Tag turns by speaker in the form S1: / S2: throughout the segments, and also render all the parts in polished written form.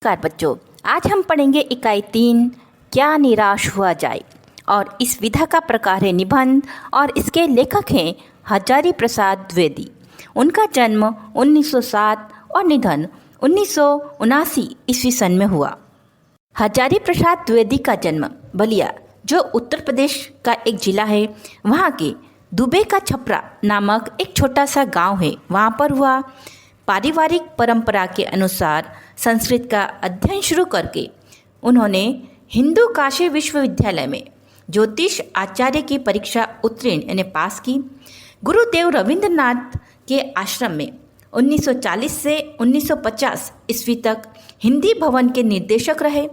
S1: नमस्कार बच्चों, आज हम पढ़ेंगे इकाई 3 क्या निराश हुआ जाए। और इस विधा का प्रकार है निबंध और इसके लेखक हैं हजारी प्रसाद द्विवेदी। उनका जन्म 1907 और निधन 1979 ईस्वी सन में हुआ। हजारी प्रसाद द्विवेदी का जन्म बलिया, जो उत्तर प्रदेश का एक जिला है, वहाँ के दुबे का छपरा नामक एक छोटा सा गांव है, वहाँ पर हुआ। पारिवारिक परंपरा के अनुसार संस्कृत का अध्ययन शुरू करके उन्होंने हिंदू काशी विश्वविद्यालय में ज्योतिष आचार्य की परीक्षा उत्तीर्ण यानी पास की। गुरुदेव रविंद्रनाथ के आश्रम में 1940 से 1950 ईस्वी तक हिंदी भवन के निर्देशक रहे।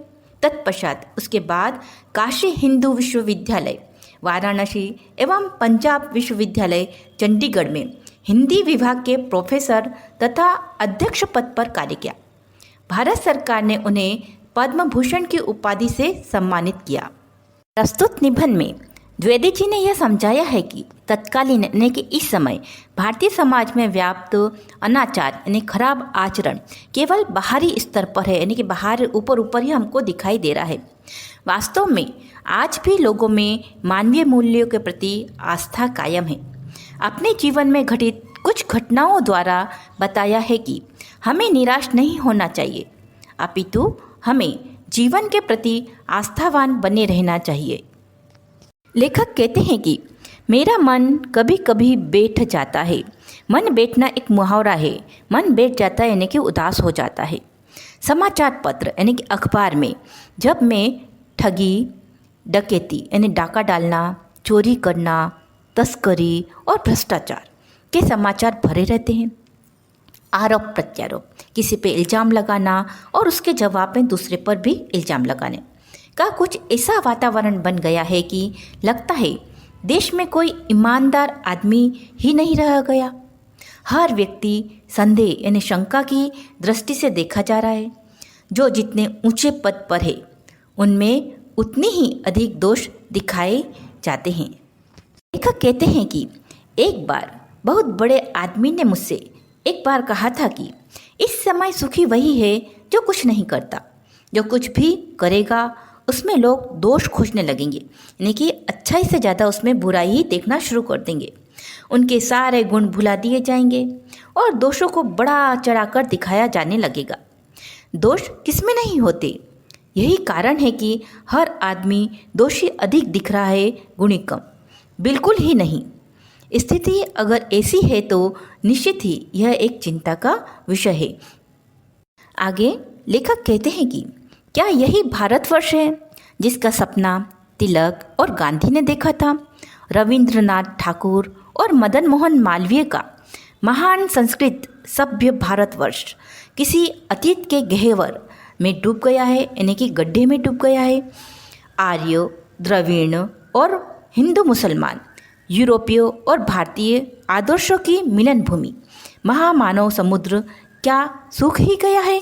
S1: तत्पश्चात उसके बाद काशी हिंदू विश्वविद्यालय वाराणसी एवं पंजाब विश्वविद्यालय चंडीगढ़ में हिंदी विभाग के प्रोफेसर तथा अध्यक्ष पद पर कार्य किया। भारत सरकार ने उन्हें पद्म भूषण की उपाधि से सम्मानित किया। प्रस्तुत निबंध में द्विवेदी जी ने यह समझाया है कि तत्कालीन यानी कि इस समय भारतीय समाज में व्याप्त अनाचार यानी खराब आचरण केवल बाहरी स्तर पर है, यानी कि बाहर ऊपर ही हमको दिखाई दे रहा है। वास्तव में आज भी लोगों में मानवीय मूल्यों के प्रति आस्था कायम है। अपने जीवन में घटित कुछ घटनाओं द्वारा बताया है कि हमें निराश नहीं होना चाहिए, अपितु हमें जीवन के प्रति आस्थावान बने रहना चाहिए। लेखक कहते हैं कि मेरा मन कभी कभी बैठ जाता है। मन बैठना एक मुहावरा है। मन बैठ जाता है यानी कि उदास हो जाता है। समाचार पत्र यानी कि अखबार में जब मैं ठगी, डकैती यानी डाका डालना, चोरी करना, तस्करी और भ्रष्टाचार के समाचार भरे रहते हैं। आरोप प्रत्यारोप, किसी पे इल्ज़ाम लगाना और उसके जवाब में दूसरे पर भी इल्ज़ाम लगाने का कुछ ऐसा वातावरण बन गया है कि लगता है देश में कोई ईमानदार आदमी ही नहीं रह गया। हर व्यक्ति संदेह यानी शंका की दृष्टि से देखा जा रहा है। जो जितने ऊंचे पद पर है उनमें उतने ही अधिक दोष दिखाए जाते हैं। लेखक कहते हैं कि एक बार बहुत बड़े आदमी ने मुझसे एक बार कहा था कि इस समय सुखी वही है जो कुछ नहीं करता। जो कुछ भी करेगा उसमें लोग दोष खोजने लगेंगे, यानी कि अच्छाई से ज़्यादा उसमें बुराई ही देखना शुरू कर देंगे। उनके सारे गुण भुला दिए जाएंगे और दोषों को बड़ा चढ़ाकर दिखाया जाने लगेगा। दोष किसमें नहीं होते। यही कारण है कि हर आदमी दोषी अधिक दिख रहा है, गुणी कम। बिल्कुल ही नहीं। स्थिति अगर ऐसी है तो निश्चित ही यह एक चिंता का विषय है। आगे लेखक कहते हैं कि क्या यही भारतवर्ष है जिसका सपना तिलक और गांधी ने देखा था। रविंद्रनाथ ठाकुर और मदन मोहन मालवीय का महान संस्कृत सभ्य भारतवर्ष किसी अतीत के गहवर में डूब गया है, यानी कि गड्ढे में डूब गया है। आर्य, द्रविड़ और हिंदू मुसलमान, यूरोपीय और भारतीय आदर्शों की मिलन भूमि महामानव समुद्र क्या सूख ही गया है।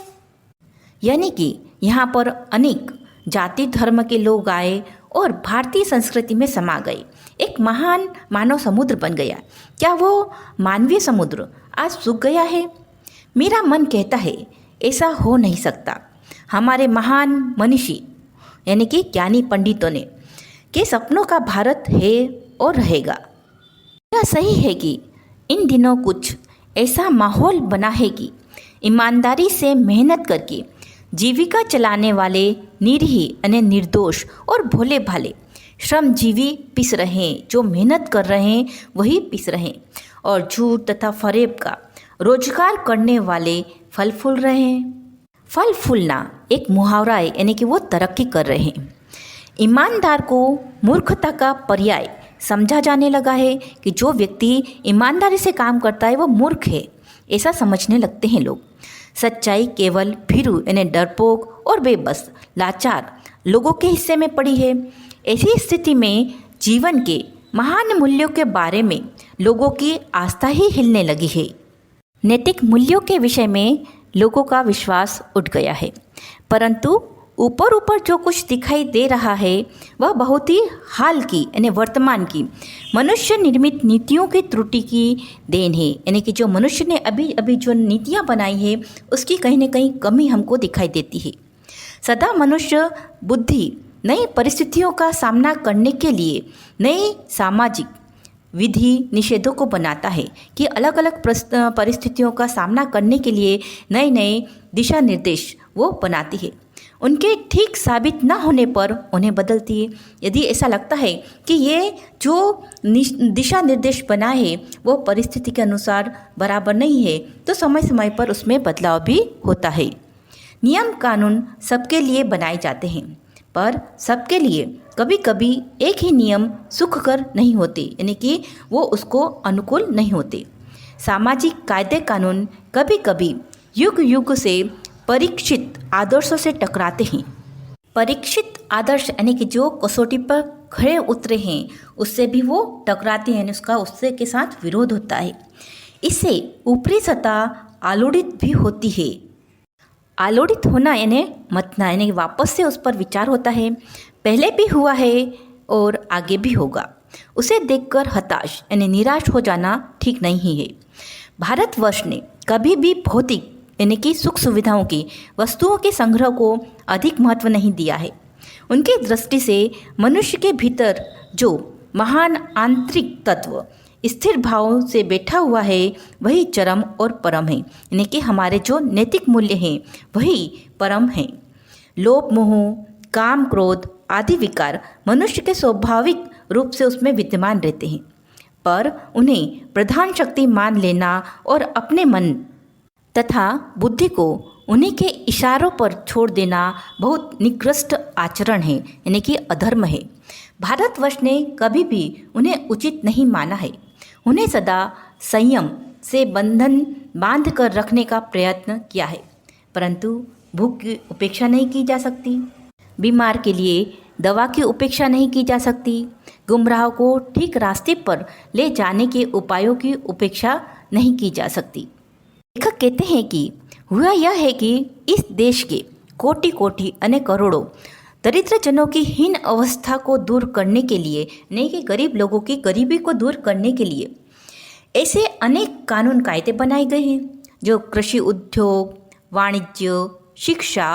S1: यानी कि यहाँ पर अनेक जाति धर्म के लोग आए और भारतीय संस्कृति में समा गए। एक महान मानव समुद्र बन गया। क्या वो मानवीय समुद्र आज सूख गया है? मेरा मन कहता है ऐसा हो नहीं सकता। हमारे महान मनीषी यानी कि ज्ञानी पंडितों ने के सपनों का भारत है और रहेगा। यह सही है कि इन दिनों कुछ ऐसा माहौल बना है कि ईमानदारी से मेहनत करके जीविका चलाने वाले निरीह यानी निर्दोष और भोले भाले श्रमजीवी पिस रहे हैं। जो मेहनत कर रहे हैं वही पिस रहे हैं और झूठ तथा फरेब का रोजगार करने वाले फल फूल रहे हैं। फल फूलना एक मुहावरा है, यानी कि वो तरक्की कर रहे हैं। ईमानदार को मूर्खता का पर्याय समझा जाने लगा है कि जो व्यक्ति ईमानदारी से काम करता है वो मूर्ख है, ऐसा समझने लगते हैं लोग। सच्चाई केवल भीरू यानी डरपोक और बेबस लाचार लोगों के हिस्से में पड़ी है। ऐसी स्थिति में जीवन के महान मूल्यों के बारे में लोगों की आस्था ही हिलने लगी है। नैतिक मूल्यों के विषय में लोगों का विश्वास उठ गया है, परंतु ऊपर ऊपर जो कुछ दिखाई दे रहा है वह बहुत ही हाल की यानी वर्तमान की मनुष्य निर्मित नीतियों की त्रुटि की देन है। यानी कि जो मनुष्य ने अभी अभी जो नीतियाँ बनाई है उसकी कहीं ना कहीं कमी हमको दिखाई देती है। सदा मनुष्य बुद्धि नई परिस्थितियों का सामना करने के लिए नए सामाजिक विधि निषेधों को बनाता है कि अलग अलग परिस्थितियों का सामना करने के लिए नए नए दिशा निर्देश वो बनाती है। उनके ठीक साबित ना होने पर उन्हें बदलती है। यदि ऐसा लगता है कि ये जो दिशा निर्देश बना है वो परिस्थिति के अनुसार बराबर नहीं है तो समय समय पर उसमें बदलाव भी होता है। नियम कानून सबके लिए बनाए जाते हैं पर सबके लिए कभी कभी एक ही नियम सुखकर नहीं होते, यानी कि वो उसको अनुकूल नहीं होते। सामाजिक कायदे कानून कभी कभी युग युग से परीक्षित आदर्शों से टकराते हैं। परीक्षित आदर्श यानी कि जो कसौटी पर खड़े उतरे हैं उससे भी वो टकराते हैं, उसका उससे के साथ विरोध होता है। इससे ऊपरी सतह आलोड़ित भी होती है। आलोड़ित होना यानी मतना, यानी वापस से उस पर विचार होता है, पहले भी हुआ है और आगे भी होगा। उसे देखकर हताश यानी निराश हो जाना ठीक नहीं है। भारतवर्ष ने कभी भी भौतिक यानी कि सुख सुविधाओं की वस्तुओं के संग्रह को अधिक महत्व नहीं दिया है। उनकी दृष्टि से मनुष्य के भीतर जो महान आंतरिक तत्व स्थिर भाव से बैठा हुआ है वही चरम और परम है, यानी कि हमारे जो नैतिक मूल्य हैं वही परम हैं। लोभ मोह काम क्रोध आदि विकार मनुष्य के स्वाभाविक रूप से उसमें विद्यमान रहते हैं, पर उन्हें प्रधान शक्ति मान लेना और अपने मन तथा बुद्धि को उन्हीं के इशारों पर छोड़ देना बहुत निकृष्ट आचरण है, यानी कि अधर्म है। भारतवर्ष ने कभी भी उन्हें उचित नहीं माना है। उन्हें सदा संयम से बंधन बांध कर रखने का प्रयत्न किया है, परंतु भूख की उपेक्षा नहीं की जा सकती, बीमार के लिए दवा की उपेक्षा नहीं की जा सकती, गुमराह को ठीक रास्ते पर ले जाने के उपायों की उपेक्षा नहीं की जा सकती। लेखक कहते हैं कि हुआ यह है कि इस देश के कोटि कोटि अनेक करोड़ों दरिद्रजनों की हीन अवस्था को दूर करने के लिए, नहीं कि गरीब लोगों की गरीबी को दूर करने के लिए ऐसे अनेक कानून कायदे बनाए गए हैं जो कृषि उद्योग, वाणिज्य, शिक्षा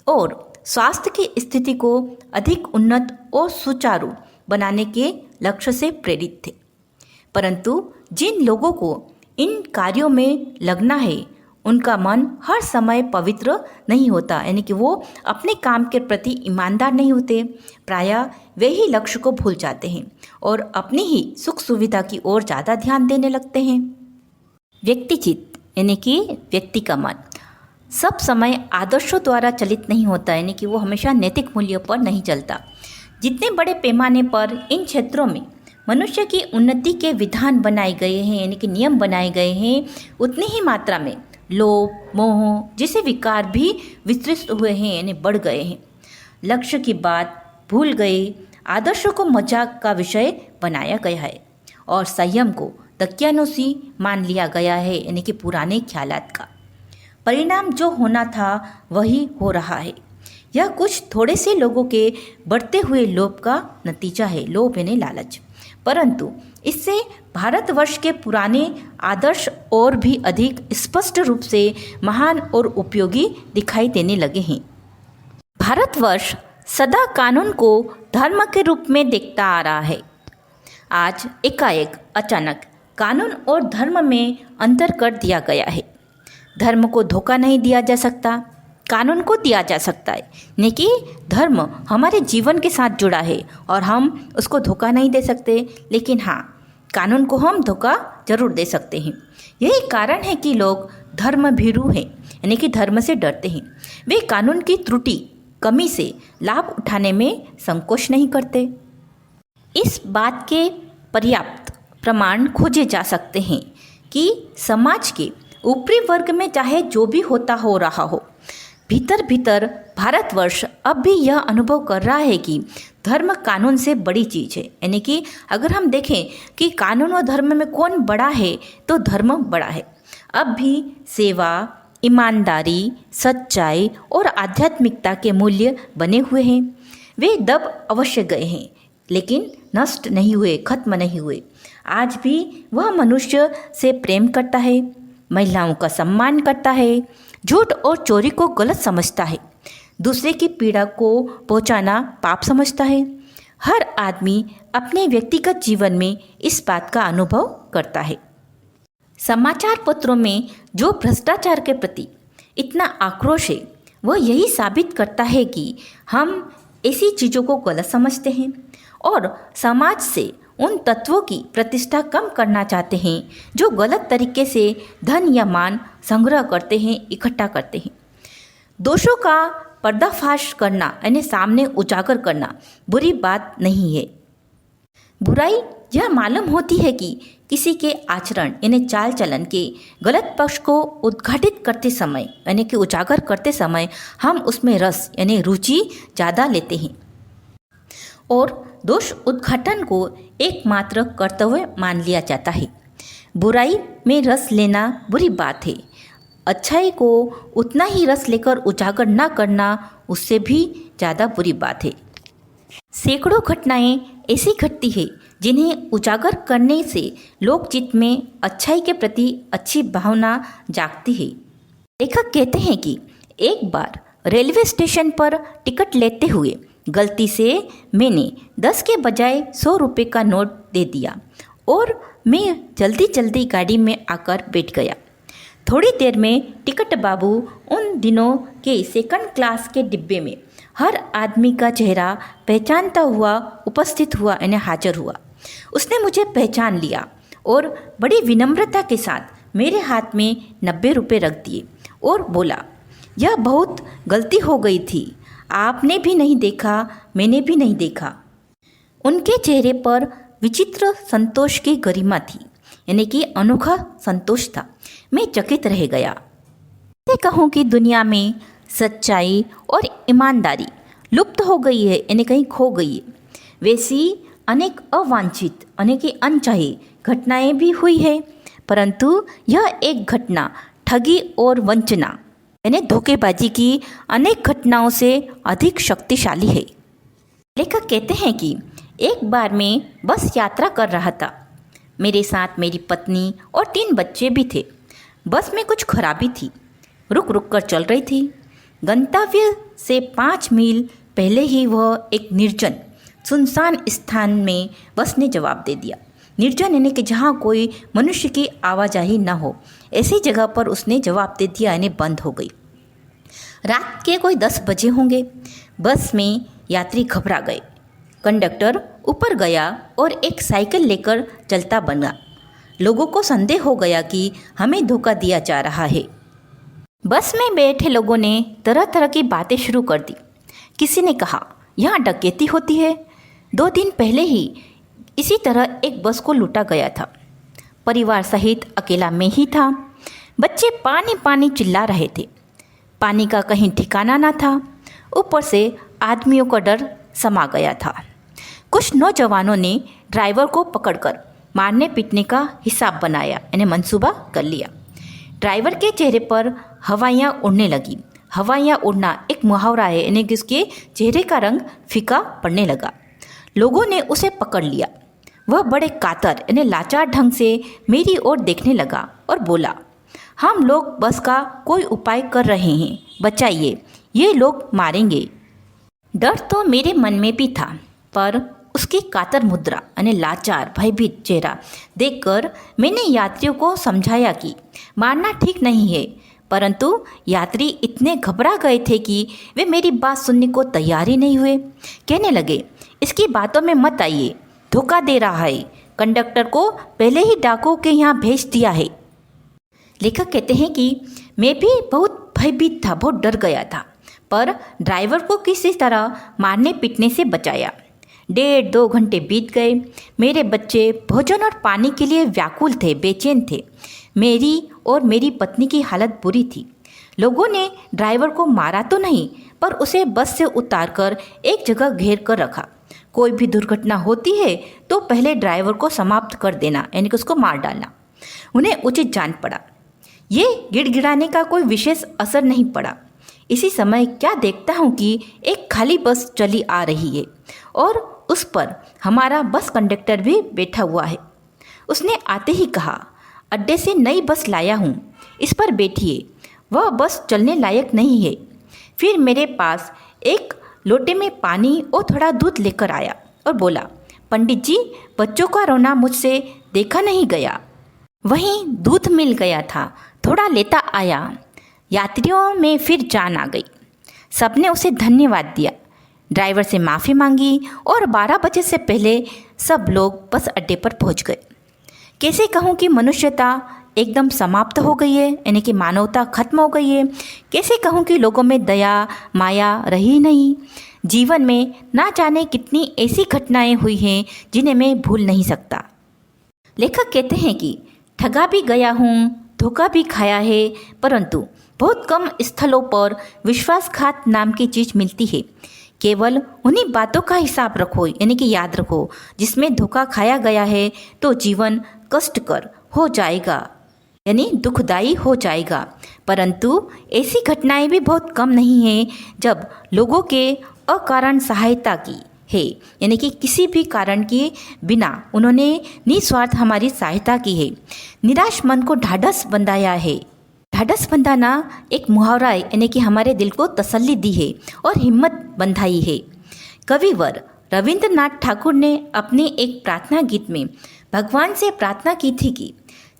S1: और स्वास्थ्य की स्थिति को अधिक उन्नत और सुचारू बनाने के लक्ष्य से प्रेरित थे। परंतु जिन लोगों को इन कार्यों में लगना है उनका मन हर समय पवित्र नहीं होता, यानी कि वो अपने काम के प्रति ईमानदार नहीं होते। प्रायः वे ही लक्ष्य को भूल जाते हैं और अपनी ही सुख सुविधा की ओर ज़्यादा ध्यान देने लगते हैं। व्यक्तिचित्त यानी कि व्यक्ति का मन सब समय आदर्शों द्वारा चलित नहीं होता, यानी कि वो हमेशा नैतिक मूल्यों पर नहीं चलता। जितने बड़े पैमाने पर इन क्षेत्रों में मनुष्य की उन्नति के विधान बनाए गए हैं, यानी कि नियम बनाए गए हैं, उतनी ही मात्रा में लोभ मोह जैसे विकार भी विस्तृत हुए हैं, यानी बढ़ गए हैं। लक्ष्य की बात भूल गए, आदर्शों को मजाक का विषय बनाया गया है और संयम को दकियानूसी मान लिया गया है, यानी कि पुराने ख्यालात का। परिणाम जो होना था वही हो रहा है। यह कुछ थोड़े से लोगों के बढ़ते हुए लोभ का नतीजा है, लोभ यानी लालच। परंतु इससे भारतवर्ष के पुराने आदर्श और भी अधिक स्पष्ट रूप से महान और उपयोगी दिखाई देने लगे हैं। भारतवर्ष सदा कानून को धर्म के रूप में देखता आ रहा है। आज एकाएक अचानक कानून और धर्म में अंतर कर दिया गया है। धर्म को धोखा नहीं दिया जा सकता, कानून को दिया जा सकता है, यानी कि धर्म हमारे जीवन के साथ जुड़ा है और हम उसको धोखा नहीं दे सकते, लेकिन हाँ कानून को हम धोखा जरूर दे सकते हैं। यही कारण है कि लोग धर्म भीरू हैं, यानी कि धर्म से डरते हैं। वे कानून की त्रुटि कमी से लाभ उठाने में संकोच नहीं करते। इस बात के पर्याप्त प्रमाण खोजे जा सकते हैं कि समाज के ऊपरी वर्ग में चाहे जो भी होता हो रहा हो, भीतर भीतर भारतवर्ष अब भी यह अनुभव कर रहा है कि धर्म कानून से बड़ी चीज़ है। यानी कि अगर हम देखें कि कानून और धर्म में कौन बड़ा है तो धर्म बड़ा है। अब भी सेवा, ईमानदारी, सच्चाई और आध्यात्मिकता के मूल्य बने हुए हैं। वे दब अवश्य गए हैं, लेकिन नष्ट नहीं हुए, खत्म नहीं हुए। आज भी वह मनुष्य से प्रेम करता है, महिलाओं का सम्मान करता है, झूठ और चोरी को गलत समझता है, दूसरे की पीड़ा को पहुंचाना पाप समझता है। हर आदमी अपने व्यक्तिगत जीवन में इस बात का अनुभव करता है। समाचार पत्रों में जो भ्रष्टाचार के प्रति इतना आक्रोश है, वह यही साबित करता है कि हम ऐसी चीज़ों को गलत समझते हैं और समाज से उन तत्वों की प्रतिष्ठा कम करना चाहते हैं जो गलत तरीके से धन या मान संग्रह करते हैं, इकट्ठा करते हैं। दोषों का पर्दाफाश करना यानी सामने उजागर करना बुरी बात नहीं है। बुराई यह मालूम होती है कि किसी के आचरण यानी चाल चलन के गलत पक्ष को उद्घाटित करते समय यानी कि उजागर करते समय हम उसमें रस यानी रुचि ज़्यादा लेते हैं और दोष उद्घाटन को एकमात्र कर्तव्य मान लिया जाता है। बुराई में रस लेना बुरी बात है। अच्छाई को उतना ही रस लेकर उजागर न करना उससे भी ज़्यादा बुरी बात है। सैकड़ों घटनाएं ऐसी घटती है जिन्हें उजागर करने से लोकचित्त में अच्छाई के प्रति अच्छी भावना जागती है। लेखक कहते हैं कि एक बार रेलवे स्टेशन पर टिकट लेते हुए गलती से मैंने 10 के बजाय 100 रुपये का नोट दे दिया और मैं जल्दी जल्दी गाड़ी में आकर बैठ गया। थोड़ी देर में टिकट बाबू उन दिनों के सेकंड क्लास के डिब्बे में हर आदमी का चेहरा पहचानता हुआ उपस्थित हुआ यानी हाजिर हुआ। उसने मुझे पहचान लिया और बड़ी विनम्रता के साथ मेरे हाथ में 90 रुपये रख दिए और बोला, यह बहुत गलती हो गई थी, आपने भी नहीं देखा, मैंने भी नहीं देखा। उनके चेहरे पर विचित्र संतोष की गरिमा थी, यानी कि अनोखा संतोष था। मैं चकित रह गया। मैं कहूँ कि दुनिया में सच्चाई और ईमानदारी लुप्त हो गई है, यानी कहीं खो गई है। वैसी अनेक अवांछित अनेक अनचाही घटनाएं भी हुई है, परंतु यह एक घटना ठगी और वंचना यानी धोखेबाजी की अनेक घटनाओं से अधिक शक्तिशाली है। लेखक कहते हैं कि एक बार मैं बस यात्रा कर रहा था। मेरे साथ मेरी पत्नी और 3 बच्चे भी थे। बस में कुछ खराबी थी, रुक रुक कर चल रही थी। गंतव्य से 5 मील पहले ही वह एक निर्जन सुनसान स्थान में बस ने जवाब दे दिया। निर्जन यानी कि जहाँ कोई मनुष्य की आवाजाही न हो, ऐसी जगह पर उसने जवाब दे दिया यानी बंद हो गई। रात के कोई 10 बजे होंगे। बस में यात्री घबरा गए। कंडक्टर ऊपर गया और एक साइकिल लेकर चलता बना। लोगों को संदेह हो गया कि हमें धोखा दिया जा रहा है। बस में बैठे लोगों ने तरह तरह की बातें शुरू कर दी। किसी ने कहा, यहाँ डकैती होती है। 2 दिन पहले ही इसी तरह एक बस को लूटा गया था। परिवार सहित अकेला मैं ही था। बच्चे पानी पानी चिल्ला रहे थे। पानी का कहीं ठिकाना ना था। ऊपर से आदमियों का डर समा गया था। कुछ नौजवानों ने ड्राइवर को पकड़कर मारने पीटने का हिसाब बनाया यानी मंसूबा कर लिया। ड्राइवर के चेहरे पर हवाइयाँ उड़ने लगी। हवाइयाँ उड़ना एक मुहावरा है यानी कि उसके चेहरे का रंग फीका पड़ने लगा। लोगों ने उसे पकड़ लिया। वह बड़े कातर यानी लाचार ढंग से मेरी ओर देखने लगा और बोला, हम लोग बस का कोई उपाय कर रहे हैं, बचाइए, ये लोग मारेंगे। डर तो मेरे मन में भी था, पर उसकी कातर मुद्रा यानी लाचार भयभीत चेहरा देखकर मैंने यात्रियों को समझाया कि मारना ठीक नहीं है, परंतु यात्री इतने घबरा गए थे कि वे मेरी बात सुनने को तैयार ही नहीं हुए। कहने लगे, इसकी बातों में मत आइए, धोखा दे रहा है, कंडक्टर को पहले ही डाकुओं के यहाँ भेज दिया है। लेखक कहते हैं कि मैं भी बहुत भयभीत था, बहुत डर गया था, पर ड्राइवर को किसी तरह मारने पीटने से बचाया। 1.5-2 घंटे बीत गए। मेरे बच्चे भोजन और पानी के लिए व्याकुल थे, बेचैन थे। मेरी और मेरी पत्नी की हालत बुरी थी। लोगों ने ड्राइवर को मारा तो नहीं, पर उसे बस से उतारकर एक जगह घेर कर रखा। कोई भी दुर्घटना होती है तो पहले ड्राइवर को समाप्त कर देना यानी कि उसको मार डालना। उन्हें उचित जान पड़ा। ये गिड़गिड़ाने का कोई विशेष असर नहीं पड़ा। इसी समय क्या देखता हूँ कि एक खाली बस चली आ रही है और उस पर हमारा बस कंडक्टर भी बैठा हुआ है। उसने आते ही कहा, अड्डे से नई बस लाया हूँ, इस पर बैठिए, वह बस चलने लायक नहीं है। फिर मेरे पास एक लोटे में पानी और थोड़ा दूध लेकर आया और बोला, पंडित जी, बच्चों का रोना मुझसे देखा नहीं गया। वहीं दूध मिल गया था, थोड़ा लेता आया। यात्रियों में फिर जान आ गई। सबने उसे धन्यवाद दिया, ड्राइवर से माफ़ी मांगी और 12 बजे से पहले सब लोग बस अड्डे पर पहुंच गए। कैसे कहूँ कि मनुष्यता एकदम समाप्त हो गई है, यानी कि मानवता खत्म हो गई है। कैसे कहूँ कि लोगों में दया माया रही नहीं। जीवन में ना जाने कितनी ऐसी घटनाएं हुई हैं जिन्हें मैं भूल नहीं सकता। लेखक कहते हैं कि ठगा भी गया हूँ, धोखा भी खाया है, परंतु बहुत कम स्थलों पर विश्वासघात नाम की चीज़ मिलती है। केवल उन्हीं बातों का हिसाब रखो, यानी कि याद रखो, जिसमें धोखा खाया गया है तो जीवन कष्टकर हो जाएगा, यानी दुखदायी हो जाएगा। परंतु ऐसी घटनाएं भी बहुत कम नहीं हैं जब लोगों के अकारण सहायता की है, यानी कि किसी भी कारण के बिना उन्होंने निस्वार्थ हमारी सहायता की है। निराश मन को ढाढ़स बंधाया है। ढाढ़स बंधाना एक मुहावरा है, यानी कि हमारे दिल को तसल्ली दी है और हिम्मत बंधाई है। कविवर रविंद्रनाथ ठाकुर ने अपने एक प्रार्थना गीत में भगवान से प्रार्थना की थी कि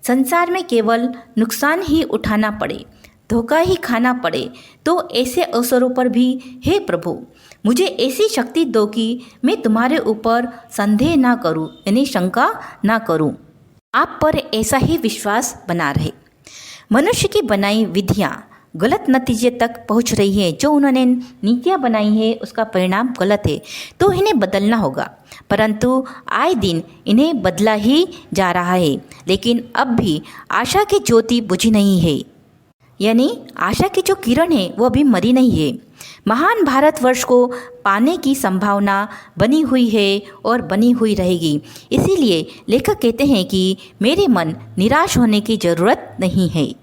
S1: संसार में केवल नुकसान ही उठाना पड़े, धोखा ही खाना पड़े, तो ऐसे अवसरों पर भी हे प्रभु मुझे ऐसी शक्ति दो कि मैं तुम्हारे ऊपर संदेह ना करूं, यानी शंका ना करूं, आप पर ऐसा ही विश्वास बना रहे। मनुष्य की बनाई विधियां गलत नतीजे तक पहुंच रही है। जो उन्होंने नीतियां बनाई है उसका परिणाम गलत है, तो इन्हें बदलना होगा। परंतु आए दिन इन्हें बदला ही जा रहा है, लेकिन अब भी आशा की ज्योति बुझी नहीं है, यानी आशा की जो किरण है वो अभी मरी नहीं है। महान भारतवर्ष को पाने की संभावना बनी हुई है और बनी हुई रहेगी। इसीलिए लेखक कहते हैं कि मेरे मन निराश होने की ज़रूरत नहीं है।